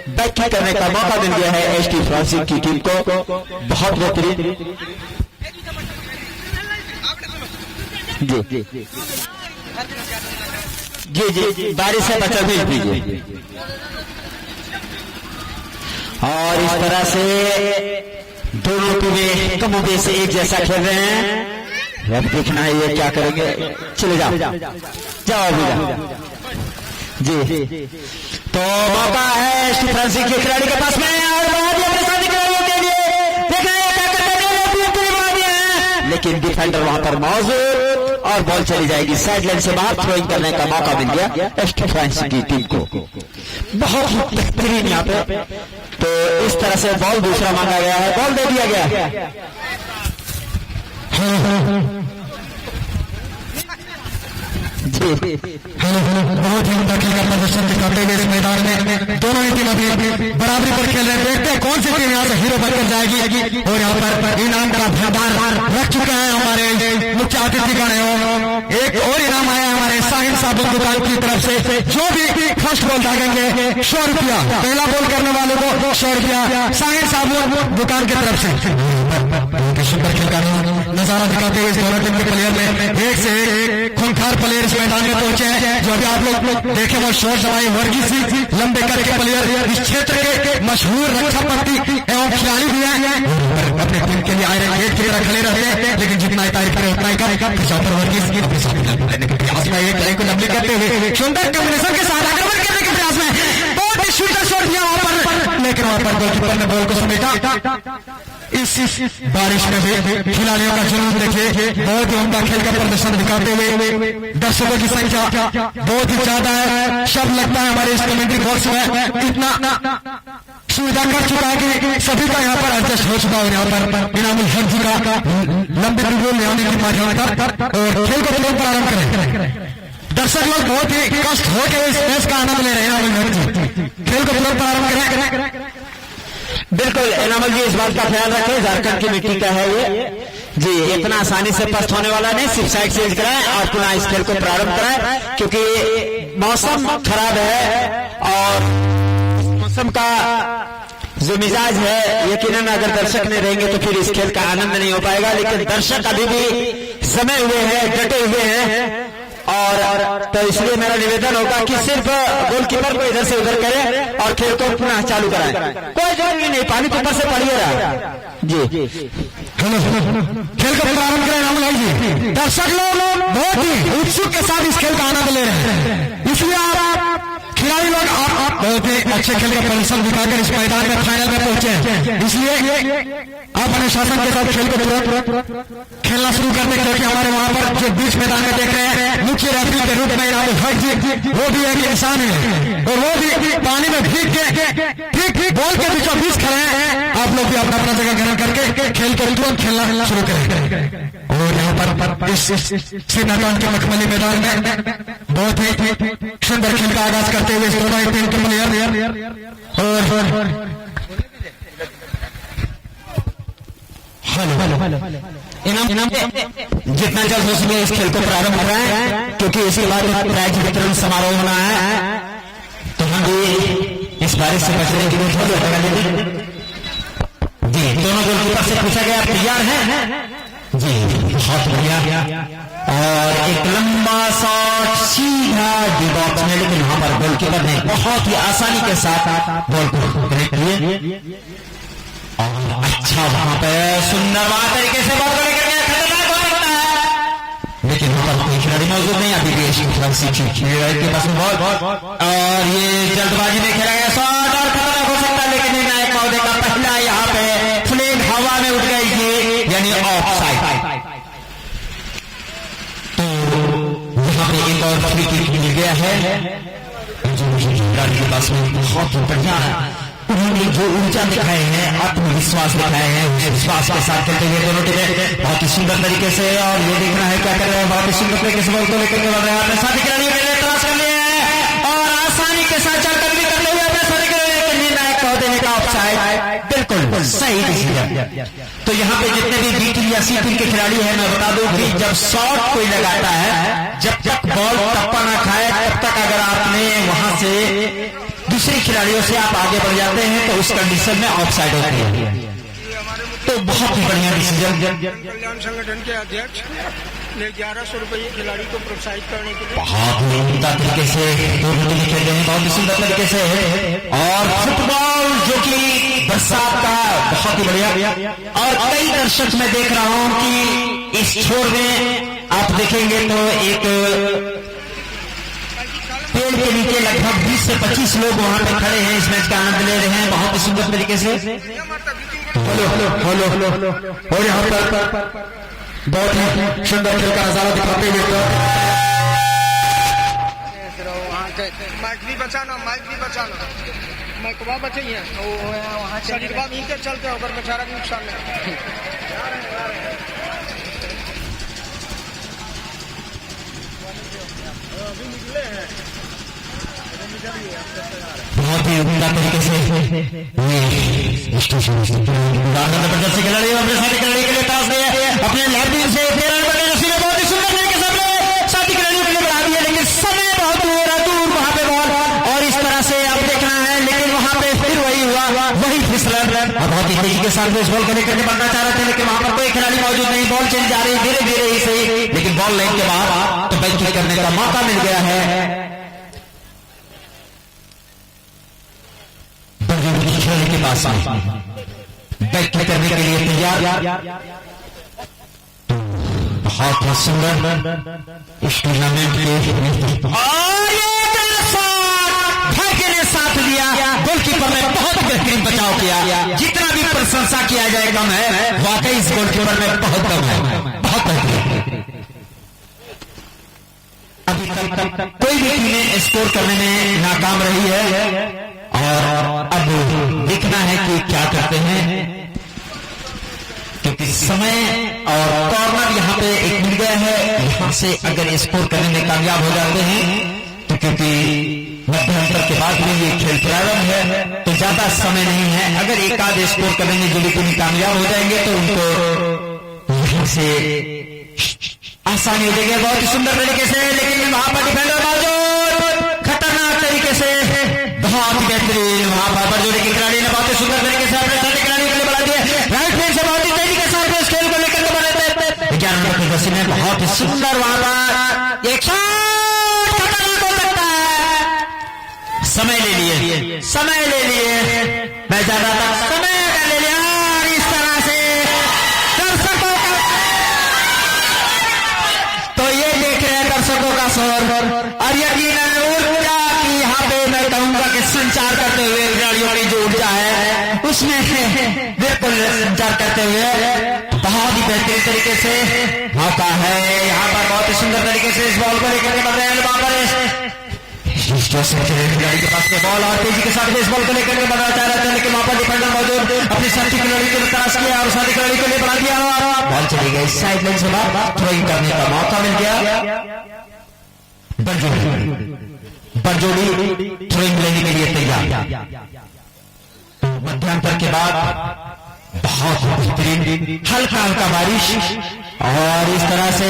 बैटिंग करने का मौका मिल गया है एसटी फ्रांसिस की टीम को। बहुत बेहतरीन जी बारिश से बचा भेज दीजिए। और इस तरह से दोनों टीमें कमोबेश से एक जैसा खेल रहे हैं। अब देखना है ये क्या करेंगे। चले जाओ जी। तो मौका है एसटी फ्रांसिस के खिलाड़ी के पास में और अपने साथी खिलाड़ियों के लिए देखना है क्या करते हैं, लेकिन डिफेंडर वहां पर मौजूद और बॉल चली जाएगी साइड लाइन से बाहर। थ्रोइंग करने का मौका मिल गया एसटी फ्रांसिस की टीम को। बहुत ही बेहतरीन यहाँ पे। तो इस तरह से बॉल दूसरा मांगा गया है, बॉल दे दिया गया। बहुत ही उम्दा खेल का प्रदर्शन दिखाते हुए इस मैदान में दोनों ही टीम अभी बराबरी पर खेल रहे हैं। देखते हैं कौन सी टीम यहाँ से हीरो बनकर जाएगी। और यहाँ पर इनाम का भंडार रख चुके हैं हमारे मुख्य अतिथिगण। एक और इनाम आया हमारे साहिल साबुन दुकान की तरफ से। जो भी फर्स्ट बॉल दागेंगे 100 रुपया, पहला बॉल करने वालों को 100 रुपया साहिल साबुन दुकान की तरफ से। सुंदर खेल का नजारा दिखाते हुए दोनों टीम के प्लेयर में एक से एक खूंखार प्लेयर मैदान में पहुंचे हैं। जो अभी आप लोग देखे वो शोर जमाए वर्गी सी लंबे कद के प्लेयर इस क्षेत्र के मशहूर रक्षापति एवं खिलाड़ी भी हैं। अपने टीम के लिए आयरन गेट की तरह खड़े रहते हैं, लेकिन जितना तारीफ करे उतना ही कम। वर्गीज की प्रयास में एक लाइन को लंबी करते हुए सुंदर कॉम्बिनेशन के साथ आक्रमण करने के प्रयास में बहुत ही शूटर शॉट दिया वहां पर, लेकिन वहां पर गोलकीपर ने बॉल को समेटा। इस बारिश में भी खिलाड़ियों का जुनून देखिए। बहुत ही उम्दा खेल का प्रदर्शन दिखाते हुए दर्शकों की संख्या बहुत ही ज्यादा है। शब्द लगता है हमारे इस कमेंट्री बॉक्स में इतना सुविधा कर चुका है कि सभी का यहाँ पर एडजस्ट हो चुका है। यहाँ पर इनामुल हक जी का लंबे गोल ले आने के माध्यम और खेल को तुरंत प्रारंभ करें। दर्शक लोग बहुत ही कष्ट होकर इस मैच का आनंद ले रहे हैं। इनामुल हक जी खेल को तुरंत प्रारंभ करें। बिल्कुल इनामुल जी इस बात का ख्याल रखें, झारखंड की मिट्टी का है ये जी। इतना आसानी से पस्त होने वाला नहीं, सिर्फ साइड चेंज कराएं और पुनः इस खेल को प्रारंभ कराएं, क्योंकि मौसम खराब है और मौसम का जो मिजाज है यकीनन अगर दर्शक नहीं रहेंगे तो फिर इस खेल का आनंद नहीं हो पाएगा। लेकिन दर्शक अभी भी समय हुए हैं, डटे हुए हैं और तो इसलिए मेरा निवेदन होगा कि सिर्फ गोलकीपर को इधर से उधर करें और खेल को पुनः चालू कराएं। कोई जरूरी नहीं, पानी तो ऊपर से पड़िए रहा जी। खेल को प्रारंभ करें रामलाल जी। दर्शक लोग बहुत ही उत्सुक के साथ इस खेल का आनंद ले रहे हैं, इसलिए आप खिलाड़ी लोग आप बहुत ही अच्छे खेल का परिश्रम दिखाकर इस मैदान में फाइनल में पहुंचे हैं, इसलिए आप अनुशासन के साथ खेल को तुरंत खेलना शुरू कर दें, क्योंकि हमारे वहां पर जो बीच मैदान में देख रहे हैं मुख्य रेफरी के रूप में इनाम हक जी, वो भी एक इंसान है और वो भी पानी में भीग के ठीक बॉल के बीचों बीच खड़े हैं। आप लोग भी अपना अपना जगह ग्रहण करके खेल को तुरंत खेलना शुरू करें। और यहाँ पर इस मैदान के मखमली मैदान में बहुत ही सुंदर खेल का आगाज करते हुए दोनों ही टीम के प्लेयर और इनाम जितना जल्द हो सके इस खेल को प्रारंभ कर रहे हैं, क्योंकि इसके बाद प्राइज वितरण समारोह होना है। तो हम भी इस बारिश से बचने के लिए जी दोनों गोलकीपर से पूछा गया तैयार है जी, बहुत बढ़िया। और एक लंबा शॉट सीधा डी बॉक्स में, लेकिन वहां पर गोलकीपर ने बहुत ही आसानी के साथ बॉल को कनेक्ट किया और अच्छा वहां पे सुंदर तरीके से बॉल को लेकर गया, खतरनाक हो सकता है, लेकिन वहां पर कोई खिलाड़ी मौजूद नहीं। अभी भी के पास में बॉल और ये जल्दबाजी में खेला गया शॉट और खतरनाक हो सकता है, लेकिन निर्णायक महोदय का पहला यहाँ पे फ्लैग हवा में उठ गई थी, यानी ऑफ साइड। तो यहाँ पे एक और फ्री किक मिल गया है के पास में, बहुत बढ़िया। उन्होंने जो ऊर्जा दिखाए हैं, आत्मविश्वास दिखाए हैं, विश्वास के साथ खेलते हुए दोनों टीमें बहुत ही सुंदर तरीके से, और ये देखना है क्या कर रहे हैं, बहुत ही सुंदर तरीके से बॉल को लेकर के बढ़ रहे हैं। अपने साथी खिलाड़ियों के लिए तलाश कर लिए हैं और आसानी के साथ चलकर भी कर लिए अपने साथी खिलाड़ियों के निर्णायक महोदय का ऑफसाइड बिल्कुल सही डिसीजन। तो यहाँ पे जितने भी बी टीम या सी टीम के खिलाड़ी हैं, मैं बता दूं कि जब शॉट कोई लगाता है, जब तक बॉल टप्पा ना खाए तब तक अगर आपने वहां से दूसरे खिलाड़ियों से आप आगे बढ़ जाते हैं तो उस कंडीशन में ऑफसाइड होती है। तो बहुत ही बढ़िया डिसीजन। कल्याण संगठन के अध्यक्ष ने 1100 रुपये खिलाड़ी को प्रोत्साहित करने के लिए बहुत ही उम्दा तरीके से टूर्नामेंट खेल रहे हैं, बहुत ही सुंदर तरीके से, और फुटबॉल जो कि बरसात का बहुत ही बढ़िया। और कई दर्शक मैं देख रहा हूं कि इस छोर में आप देखेंगे तो एक पेड़ के नीचे लगभग 20 से 25 लोग वहां पे खड़े हैं, इस मैच का आनंद ले रहे हैं बहुत ही सुंदर तरीके से। हेलो और यहाँ पर बहुत ही सुंदर खेल का नजारा दिखाते हुए माइक भी बचाना, माइकवा बचे हैं वहाँ शरीरवा भी के चलते होकर बेचारा के नुकसान नहीं। अभी निकले हैं, बहुत ही उम्दा तरीके से खिलाड़ी अपने साथी खिलाड़ी के लिए पास दिया, अपने लैंडिंग से बहुत ही सुंदर तरीके से अपने साथी खिलाड़ियों के लिए बढ़ा दिया, लेकिन समय बहुत दूर वहां पे बॉल, और इस तरह से अब देखना है, लेकिन वहां पे फिर वही हुआ, वही फिसलन, और बहुत ही तेजी के साथ इस बॉल को लेकर के बढ़ना चाह रहे थे, लेकिन वहां पर कोई खिलाड़ी मौजूद नहीं, बॉल चली जा रही धीरे धीरे ही सही, लेकिन बॉल लाइन के बाद तो बैक करने का मौका मिल गया है खेलने के पास बैक करने के लिए तैयार। बहुत ही सुंदर इस टूर्नामेंट के, और भाग्य ने साथ दिया, गोलकीपर ने बहुत बेहतरीन बचाव किया, जितना भी प्रशंसा किया जाए कम है, वाकई इस गोलकीपर में बहुत कम है, बहुत बेहतरीन। अभी तक कोई भी टीमें स्कोर करने में नाकाम रही है, और अब देखना है कि क्या करते हैं, क्योंकि समय और कॉर्नर यहाँ पे एक मिल गया है, यहाँ से अगर स्कोर करने में कामयाब हो जाते हैं तो, क्योंकि मध्यांतर के बाद में ये खेल प्रारंभ है तो ज्यादा समय नहीं है, अगर एक आध स्कोर करने में जो भी टीम कामयाब हो जाएंगे तो उनको यहाँ से आसानी हो जाएगी बहुत ही सुंदर तरीके से, लेकिन वहां पर डिफेंडर मौजूद खतरनाक तरीके से, बहुत बेहतरीन वहां पर जोड़ी के खिलाड़ी ने बहुत ही सुंदर तरीके से अपने साथी खिलाड़ी के लिए बढ़ा दिया, राइट फील्ड से बहुत ही तेजी के साथ इस खेल को लेकर के बढ़े थे 11 नंबर की जर्सी में, बहुत ही सुंदर वहां पर एक शॉट खतरनाक हो सकता है, समय ले लिए मैं ज्यादा तक समय ले लिया, और इस तरह से दर्शकों का तो ये देख रहे हैं दर्शकों का शोर, और यकीनन ऊर्जा की उसमें बिल्कुल संचार करते हुए बहुत ही बेहतरीन तरीके से होता है। यहाँ पर बहुत ही सुंदर तरीके से इस बॉल को लेकर बढ़ रहे हैं खिलाड़ी के पास में बॉल और तेजी के साथ इस बॉल को लेकर के बढ़ना चाह रहे थे, लेकिन वहां पर डिफेंडर मौजूद अपने साथी खिलाड़ी को तलाश किया और साथी खिलाड़ी को लिए बढ़ा दिया। बॉल चली गई साइड लाइन से बाहर, थ्रोइंग करने का मौका मिल गया। बरजोड़ी थ्रोइंग लेने के लिए तैयार। मध्यांतर के बाद बहुत बेहतरीन हल्का हल्का बारिश और इस तरह से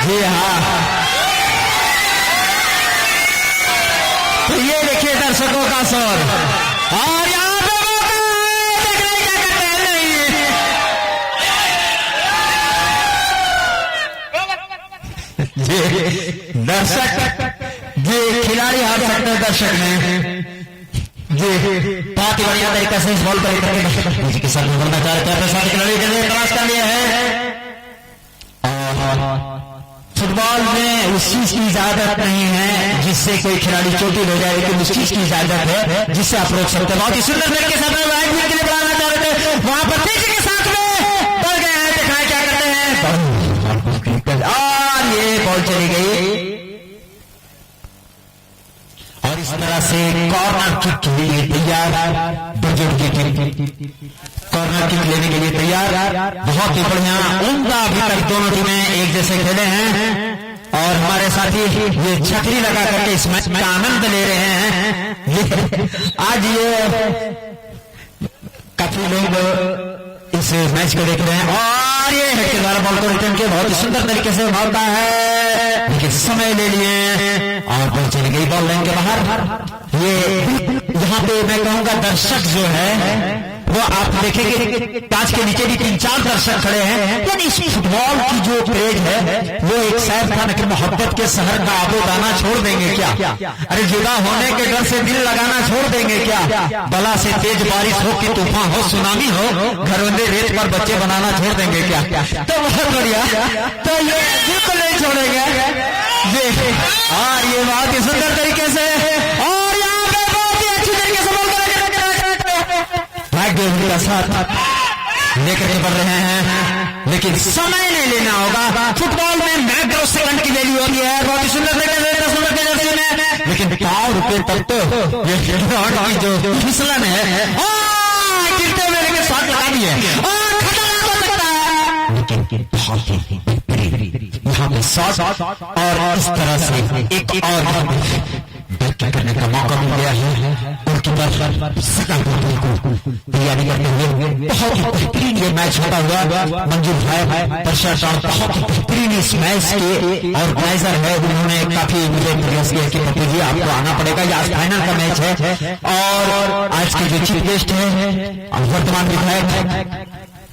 जी हाँ, तो ये देखिए दर्शकों का शोर और यहाँ पे क्या करते हैं नहीं दर्शक जी खिलाड़ी हाथ सकते हैं दर्शक ने जी बहुत ही बढ़िया तरीके से इस बॉल पर लेकर के साथ बोलना चाह रहे थे अपने साथी खिलाड़ी के लिए प्रयास कर लिए हैं। फुटबॉल में उस चीज की इजाजत नहीं है जिससे कोई खिलाड़ी चोटिल हो जाए, लेकिन उस चीज की इजाजत है जिससे आप रोक सकते हैं। बहुत ही सुंदर तरीके से राइट विंग के लिए बढ़ाना चाह रहे थे, वहां पर तेजी के साथ में बढ़ गए हैं। दिखाए क्या करते हैं और ये बॉल चली गई और इस तरह से कॉर्नर किक के लिए तैयार। बरजोड़ की टीम कॉर्नर किक लेने के लिए तैयार। बहुत ही बढ़िया उम्दा अभी तक दोनों टीमें एक जैसे खेले हैं और हमारे साथी ये छतरी लगा करके इस मैच में आनंद ले रहे हैं। आज ये काफी लोग इस मैच को देख रहे हैं और ये हेड के द्वारा बॉल को रिटर्न किया बहुत ही सुंदर तरीके से भागता है, लेकिन समय ले लिए और बॉल चली गई बॉल लाइन के बाहर। ये यहाँ पे मैं कहूंगा दर्शक जो है वो आप देखेंगे कांच के नीचे भी 3-4 दर्शक खड़े हैं, यानी इस फुटबॉल की जो क्रेज है वो एक शायद था, लेकिन मोहब्बत के शहर का आबो दाना छोड़ देंगे क्या? अरे जुदा होने के डर से दिल लगाना छोड़ देंगे क्या? बला से तेज बारिश हो कि तूफान हो सुनामी हो, घरौंदे रेत पर बच्चे बनाना छोड़ देंगे क्या? तो बहुत बढ़िया, तो ये बिल्कुल नहीं छोड़ेंगे और ये बहुत ही सुंदर तरीके से और यहाँ पे बहुत ही अच्छी तरीके से बॉल का साथ लेकर के बढ़ रहे हैं, लेकिन समय नहीं लेना होगा। फुटबॉल में माइक्रो सेकंड की वैल्यू होती है। बहुत ही सुंदर तरीके से लेकिन पाँव रुपये तक तो ये जो फिसलन है गिरते हुए लेकिन शॉट लगा दी है और खतरनाक हो सकता है, लेकिन बहुत ही यहाँ पे शॉट और इस तरह से एक और बैटिंग करने का मौका मिल गया है। उनकी तैयारी करते हुए बहुत ही बेहतरीन ये मैच होता हुआ मंजूर भाई प्रशासन बहुत ही बेहतरीन इस मैच के ऑर्गेनाइजर है। उन्होंने काफी मुझे प्रयास किया कि पप्पू जी आपको आना पड़ेगा, ये आज फाइनल का मैच है और आज के जो चीफ गेस्ट है वर्तमान विधायक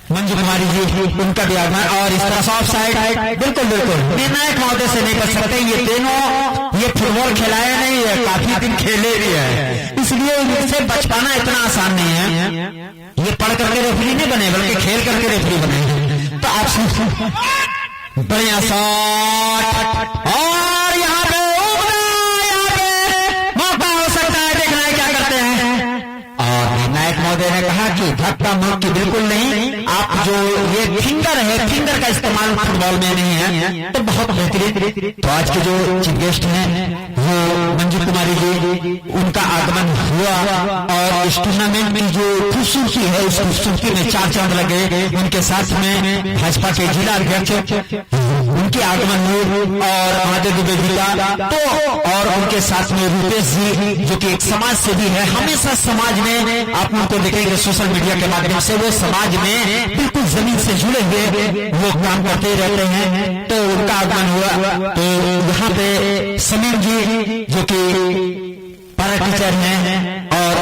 मंजू कुमारी जी, उनका भी आगमन और इस तरह ऑफ साइड बिल्कुल निर्णायक महोदय से नहीं कर सकते। ये तीनों ये फुटबॉल खिलाए नहीं है, काफी दिन खेले भी है, इसलिए इनसे बच पाना इतना आसान नहीं है। ये पढ़ करके रेफरी नहीं बने बल्कि खेल करके रेफरी बने। तो आप बढ़िया शॉट और यहाँ पे मौका हो सकता है, देखना है क्या करते हैं। और निर्णायक महोदय ने कहा कि धक्का मुक्की बिल्कुल नहीं, आप जो ये फिंगर है फिंगर का इस्तेमाल फुटबॉल में नहीं है, तो बहुत बेहतरीन। तो आज के जो चीफ गेस्ट हैं वो मंजू कुमारी जी, उनका आगमन हुआ और इस टूर्नामेंट में जो खूबसूरती है उस खूबसूरती में 4 चांद लगे। उनके साथ में भाजपा के जिला अध्यक्ष उनके आगमन हुए और महादेव दुबे जी का, तो और उनके साथ में रूपेश जी जो कि एक समाज सेवी है, हमेशा समाज में आप उनको देखेंगे सोशल मीडिया के माध्यम से वो समाज में बिल्कुल जमीन से जुड़े हुए वो काम करते रहते हैं। तो उनका आगमन हुआ। तो यहाँ पे समीर जी जो कि पैरा टीचर हैं और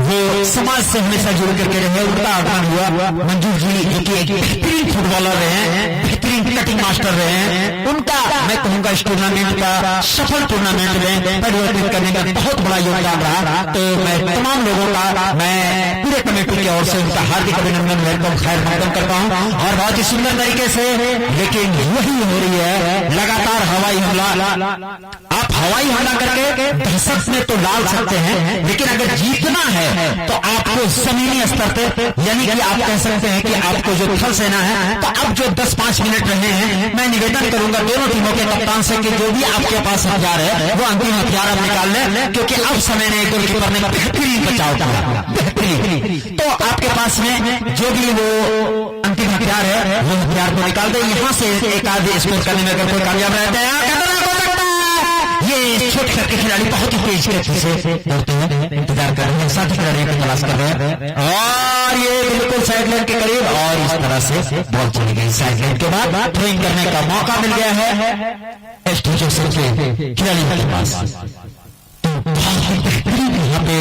वो समाज से हमेशा जुड़ करके रहे, उनका आगमन हुआ। मंजू जी जो कि एक बेहतरीन फुटबॉलर रहे हैं, बेहतरीन कटिंग मास्टर रहे हैं, उनका मैं कहूंगा इस टूर्नामेंट का सफल टूर्नामेंट में परिवर्तित करने का बहुत बड़ा योगदान रहा। तो मैं तमाम लोगों का मैं पूरे कमेटी की ओर से उनका हार्दिक अभिनंदन वेलकम खैर मकदम करता हूँ। और बहुत ही सुंदर तरीके से लेकिन वही हो रही है लगातार हवाई हमला। आप हवाई हमला करके दहशत में तो डाल सकते हैं, लेकिन अगर जीतना है तो आपको जमीनी स्तर पे, यानी कि आप कह सकते हैं कि आपको जो थल सेना है, तो अब जो 10-5 मिनट रहे हैं, मैं निवेदन करूंगा दोनों टीमों के कप्तान से कि जो भी आपके पास हथियार है वो अंतिम हथियार आप निकाल लें, क्योंकि अब समय ने गोलकीपर ने बेहतरीन बचाव किया, बेहतरीन। तो आपके पास में जो भी वो अंतिम हथियार है वो हथियार को निकाल दे, यहाँ से एक आध स्कोर करने में अगर कोई कामयाब रहते हैं खतरनाक हो सकता है। ये छोटे छोटे खिलाड़ी बहुत ही तेज गति से दौड़ते हैं, इंतजार कर रहे हैं, साथी खिलाड़ियों को तलाश कर रहे हैं, और ये बिल्कुल साइड लाइन के करीब, और इस तरह से बॉल चली गई साइड लाइन के बाद थ्रोइंग करने का मौका मिल गया है एसटी जोसेफ के खिलाड़ियों के पास। यहाँ पे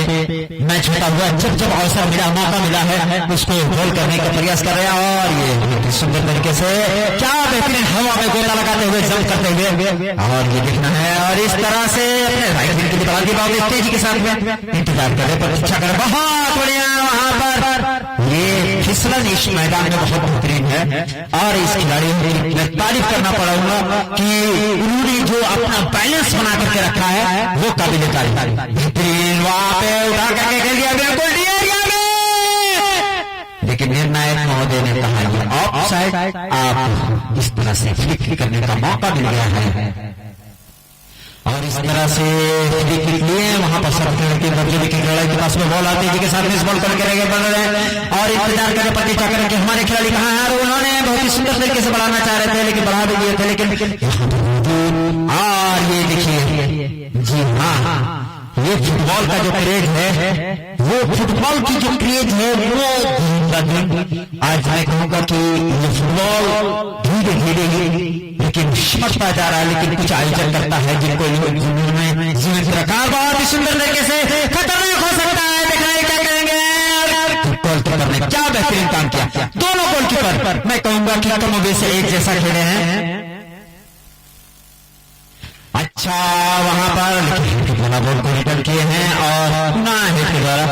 मैच होता हुआ जब अवसर मिला, मौका मिला है, उसको गोल करने का प्रयास कर रहे हैं, और ये सुंदर तरीके से क्या बेहतरीन हवा में गोला लगाते हुए जंप करते हुए, और ये देखना है, और इस तरह से अपने राइट विंग के लिए बड़ा दिमाग तेजी के साथ में इंतजार कर रहे, प्रतीक्षा कर, बहुत बढ़िया वहां पर ये फिसलन इस मैदान में बहुत बेहतरीन है, और इस खिलाड़ी को तारीफ करना पड़ेगा कि उन्होंने जो अपना बैलेंस बना करके रखा है वो काबिल तारीफ, बेहतरीन वहां पे उठा करके खेल दिया, बिल्कुल डी एरिया में, लेकिन निर्णायक महोदय ने कहा ये ऑफसाइड, आप इस तरह से फ्लिक करने का मौका मिल गया है, और इस तरह से फ्लिक लिए वहां पर सब के बदले की लड़ाई के पास में बॉल आती है, जिसके साथ मिस बॉल करके रह गए, और इंतजार करें प्रतीक्षा करें कि हमारे खिलाड़ी कहाँ हैं, और उन्होंने बहुत ही सुंदर तरीके से बढ़ाना चाह रहे थे, लेकिन बढ़ा भी दिए थे, लेकिन और ये देखिए, जी हाँ, ये फुटबॉल का जो क्रेज है, वो फुटबॉल की जो क्रेज है वो आज मैं कहूँगा कि ये फुटबॉल धीरे धीरे लेकिन सिमटता जा रहा है, लेकिन कुछ आयोजन करता है जिनको जीवन प्रकार बहुत ही सुंदर तरीके से खतरनाक हो सकता है, देखना है क्या करेंगे, गोलकीपर ने क्या बेहतरीन काम किया, दोनों गोलकीपर मैं कहूँगा कि कमोबेश से एक जैसा खेले हैं, अच्छा वहां पर बना बॉल को रिटर्न किए हैं, और पुनः हिट के द्वारा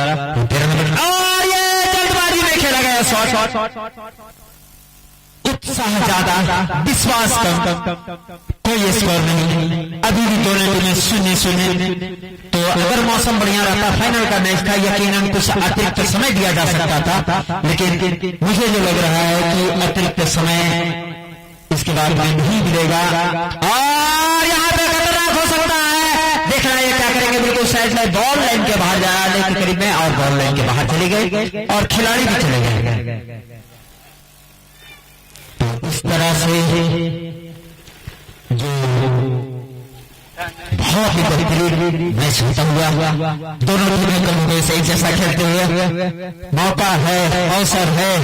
और ये जल्दबाजी में खेला गया शॉट, उत्साह ज्यादा विश्वास कम, कोई स्कोर नहीं, अभी भी दोनों टीमें 0-0, तो अगर मौसम बढ़िया रहता फाइनल का मैच था, यकीनन कुछ अतिरिक्त समय दिया जा सकता था, लेकिन मुझे जो लग रहा है कि अतिरिक्त समय इसके बाद में नहीं मिलेगा, और यहाँ पे खतरनाक हो सकता है, देखना है क्या करेंगे, बिल्कुल साइड लाइन बॉल लाइन के बाहर जाने के करीब में, और बॉल लाइन के बाहर चली गई, और खिलाड़ी भी चले गए, तो इस तरह से जो बहुत ही बेहतरीन मैच होता हुआ, दोनों टीमें कम से एक जैसा खेलते हुए, मौका है, अवसर है,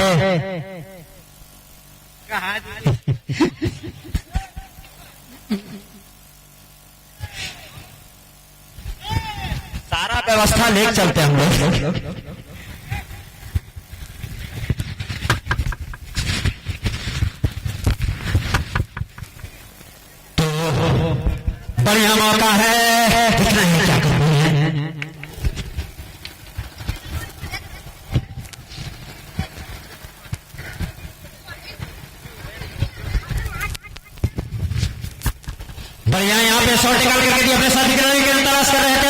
सारा व्यवस्था ले चलते हम लोग, तो बढ़िया मौका है, कितना है क्या करना है, बढ़िया यहाँ पे शॉट निकाल करके अपने साथी खिलाड़ी के लिए तलाश कर रहे थे,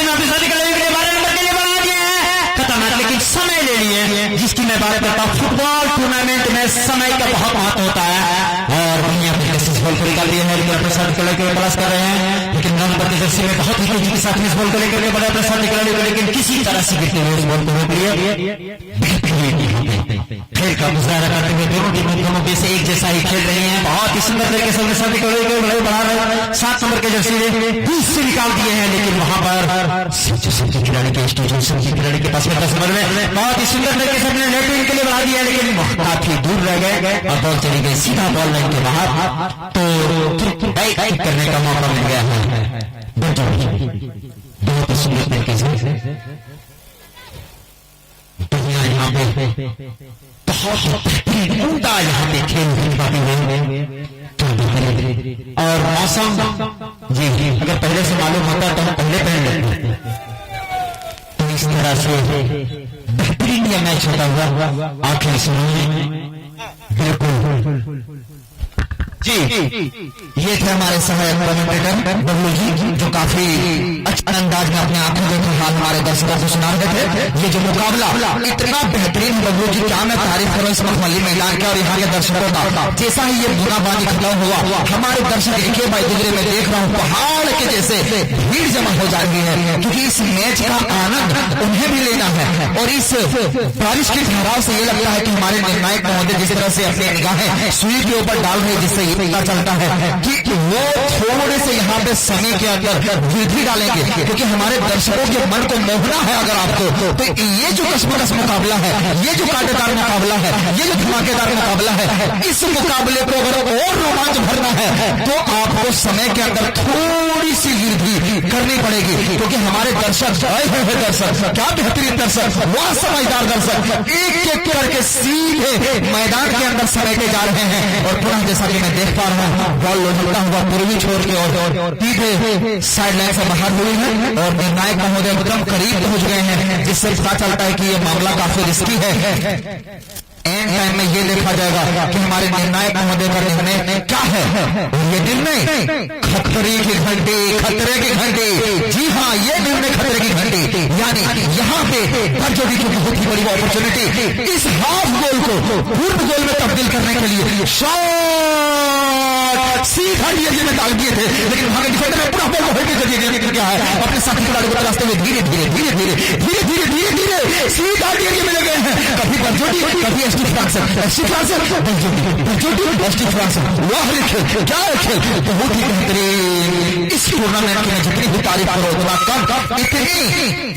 अपने साथी खिलाड़ी के लिए 12 नंबर के लिए बढ़ा दिए हैं, खतरनाक, लेकिन समय ले लिए, जिसकी मैं बात करता हूँ, फुटबॉल टूर्नामेंट में समय का बहुत महत्व होता है, और बढ़िया इस बॉल को निकाल दिए हैं, लेकिन अपने साथी खिलाड़ी के लिए तलाश कर रहे हैं, लेकिन 9 नंबर की जर्सी में बहुत ही तेजी के साथ इस बॉल को लेकर बड़े अपने साथी खिलाड़ी को, लेकिन किसी तरह से गिरते हुए इस बॉल को रोक लिए, खेल का मुजाहरा करते हुए दोनों टीमों से एक जैसा ही खेल रही हैं, बहुत ही सुंदर तरीके से साथी खिलाड़ी बढ़ा रहे हैं, 7 नंबर के जर्सी में 20 से निकाल दिए हैं, लेकिन वहां पर खिलाड़ी के स्टेशन खिलाड़ी के पास में 10 नंबर में बहुत ही सुंदर तरीके से अपने लेफ्ट विंग के लिए बढ़ा दिया, लेकिन काफी दूर रह गए, और बॉल चली गई सीधा बॉल लाइन के बाहर, तो बैक करने का मौका मिल गया है, बहुत ही सुंदर तरीके से यहाँ पे बहुत उमदा यहाँ पे खेल और मौसम जी अगर पहले से मालूम होता तो हम पहले पहन लेते, तो इस तरह से बेहतरीन यह मैच होता हुआ आखिरी समय बिल्कुल जी ये थे हमारे सहायक कमेंटेटर बबलू जी, जो काफी अच्छे अंदाज में अपने आंखों देखो हाल हमारे दर्शकों को सुना रहे थे। ये जो मुकाबला इतना बेहतरीन बबलू जी, क्या मैं तारीफ करूं इस मखमली मैदान के और यहाँ के दर्शकों का। जैसा ही ये बुनाबाजी खत्म हुआ, हमारे दर्शक एक बाई दूसरे में देख रहा हूँ पहाड़ के जैसे भीड़ जमा हो जा रही है, क्योंकि इस मैच का आनंद उन्हें भी लेना है। और इस बारिश के ठहराव से ये लगता है कि हमारे निर्णायक महोदय जिस तरह से अपनी निगाहें सुई के ऊपर डाल रहे, जिससे ये पता चलता है कि वो थोड़े से यहाँ पे समय के अंदर वृद्धि डालेंगे, क्योंकि हमारे दर्शकों के मन को मोहना है अगर आपको, तो ये जो कस्मकस मुकाबला है, ये जो कांटेदार मुकाबला है, ये जो धमाकेदार मुकाबला है, इस मुकाबले को अगर और रोमांच भरना है तो आपको समय के अंदर थोड़ी सी वृद्धि करनी पड़ेगी, क्योंकि हमारे दर्शक दर्शक क्या बेहतरीन दर्शक, वह समझदार दर्शक एक एक करके सीधे मैदान के अंदर समेटे जा रहे हैं। और पुनः जैसा कि मैं देख पा रहा हूँ, बॉल लौटता हुआ पूर्वी छोर के और सीधे साइड लाइन से बाहर हुई है और निर्णायक महोदय एकदम करीब पहुंच गए हैं, जिससे पता चलता है कि यह मामला काफी रिस्की है। एंड टाइम में ये देखा जाएगा कि हमारे निर्णायक महोदय का निर्णय क्या है। ये निर्णय खतरे की घंटी, खतरे की घंटी, जी हाँ, ये निर्णय खतरे की घंटी, यानी यहाँ पे बरजोड़ी की बहुत ही बड़ी अपॉर्चुनिटी इस हाफ गोल को पूर्ण गोल में तब्दील करने के लिए शॉट सीधा डीएनए में डाल दिए थे, लेकिन वहां के डिफेंडर ने पूरा बॉल को हेड के जरिए क्या है अपने साथी खिलाड़ी को तलाशते हुए धीरे धीरे धीरे धीरे धीरे धीरे धीरे धीरे सीधा डीएनए में लगे हैं। कभी बरजोड़ी, कभी एसटी फ्रांसन, वाह खेल, क्या खेल, बहुत ही बेहतरीन। इस टूर्नामेंट में जितनी भी तारीफ करो उतना कम। इतनी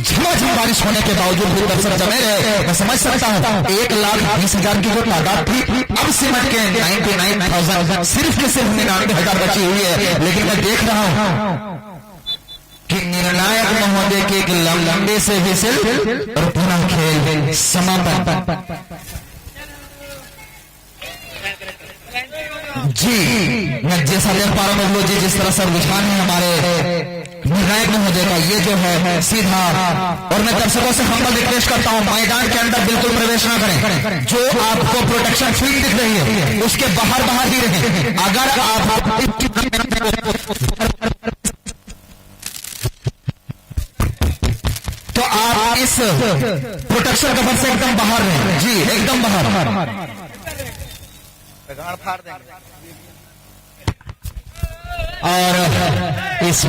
झमाझम बारिश होने के बावजूद भी दर्शक जमे रहे, मैं समझ सकता हूँ 1,20,000 की जो तादाद थी अब सिमट के 99,000 सिर्फ के सिर्फ 99,000 बची हुई है। लेकिन मैं देख रहा हूँ कि निर्णायक महोदय के एक लंबे से विसिल और पुनः खेल समापन। जी मैं जैसा देख पा रहा हूँ जी, जिस तरह से रुझान है हमारे निर्णायक महोदय का, ये जो है सीधा। और मैं दर्शकों से हम्बल रिक्वेस्ट करता हूँ, मैदान के अंदर बिल्कुल प्रवेश ना करें। जो आपको प्रोटेक्शन फील्ड दिख रही है उसके बाहर बाहर ही रहें। अगर आप तो आप इस प्रोटेक्शन कवर से एकदम बाहर रहें। जी एकदम बाहर, गाड़ फाड़ देंगे। और इस